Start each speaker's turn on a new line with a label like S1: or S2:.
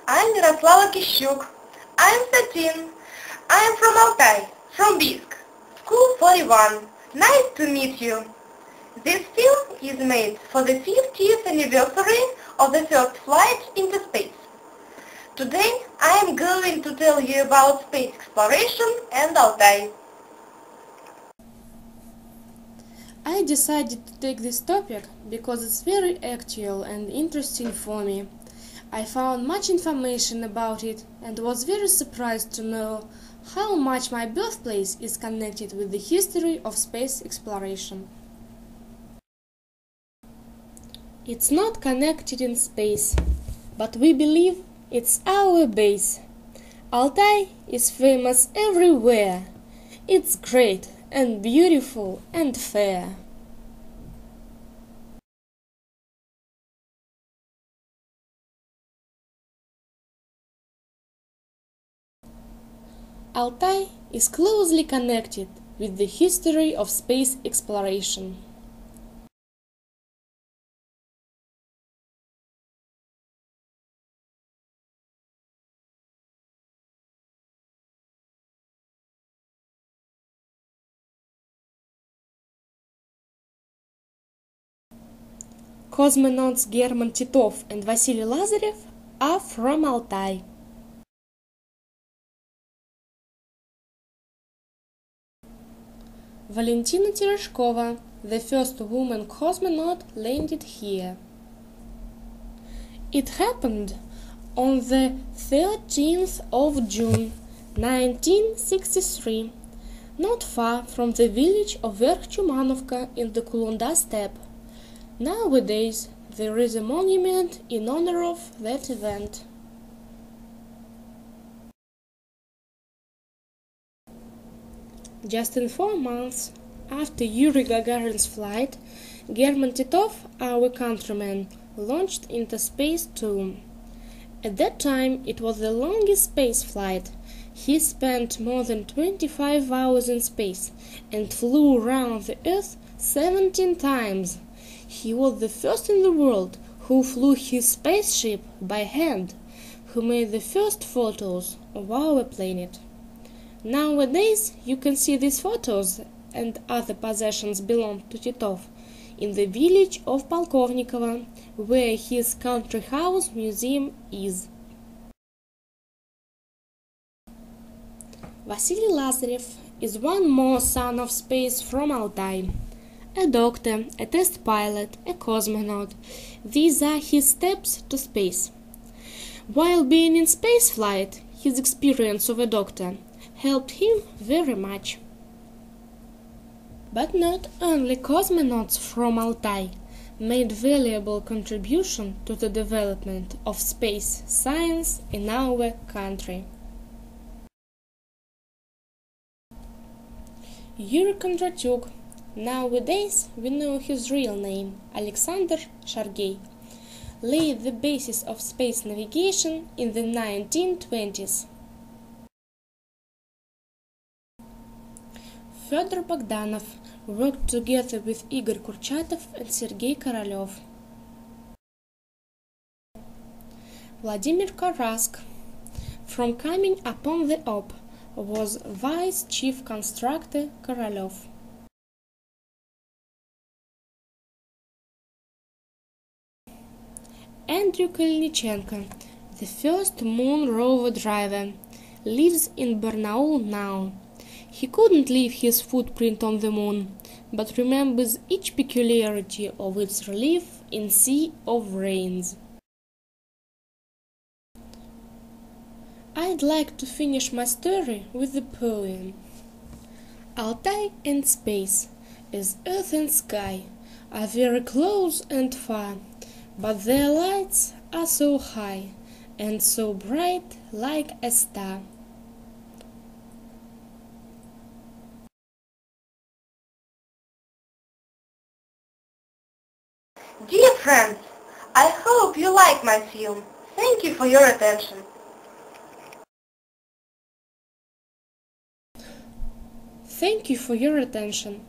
S1: I'm Yaroslava Kishuk. I'm 13. I'm from Altai, from Bisk. School 41. Nice to meet you. This film is made for the 50th anniversary of the first flight into space. Today I am going to tell you about space exploration and Altai.
S2: I decided to take this topic because it's very actual and interesting for me. I found much information about it and was very surprised to know how much my birthplace is connected with the history of space exploration. It's not connected in space, but we believe it's our base. Altai is famous everywhere. It's great and beautiful and fair. Altai is closely connected with the history of space exploration. Cosmonauts German Titov and Vasily Lazarev are from Altai. Valentina Tereshkova, the first woman cosmonaut, landed here. It happened on the 13th of June 1963, not far from the village of Verkh-Chumanovka in the Kulonda steppe. Nowadays, there is a monument in honor of that event. Just in 4 months after Yuri Gagarin's flight, German Titov, our countryman, launched into space too. At that time, it was the longest space flight. He spent more than 25 hours in space and flew around the Earth 17 times. He was the first in the world who flew his spaceship by hand, who made the first photos of our planet. Nowadays, you can see these photos and other possessions belong to Titov in the village of Polkovnikovo, where his country house museum is. Vasily Lazarev is one more son of space from Altai. A doctor, a test pilot, a cosmonaut. These are his steps to space. While being in spaceflight, his experience of a doctor helped him very much. But not only cosmonauts from Altai made valuable contribution to the development of space science in our country. Yuri Kondratyuk, nowadays we know his real name, Alexander Shargey, laid the basis of space navigation in the 1920s. Fyodor Bogdanov worked together with Igor Kurchatov and Sergei Korolev. Vladimir Karask, from coming upon the Ob, was vice chief constructor Korolev. Andrew Kalnichenko, the first moon rover driver, lives in Barnaul now. He couldn't leave his footprint on the moon, but remembers each peculiarity of its relief in sea of rains. I'd like to finish my story with a poem. Altai and space, as earth and sky, are very close and far, but their lights are so high and so bright like a star.
S1: Dear friends, I hope you like my film. Thank you for your attention.
S2: Thank you for your attention.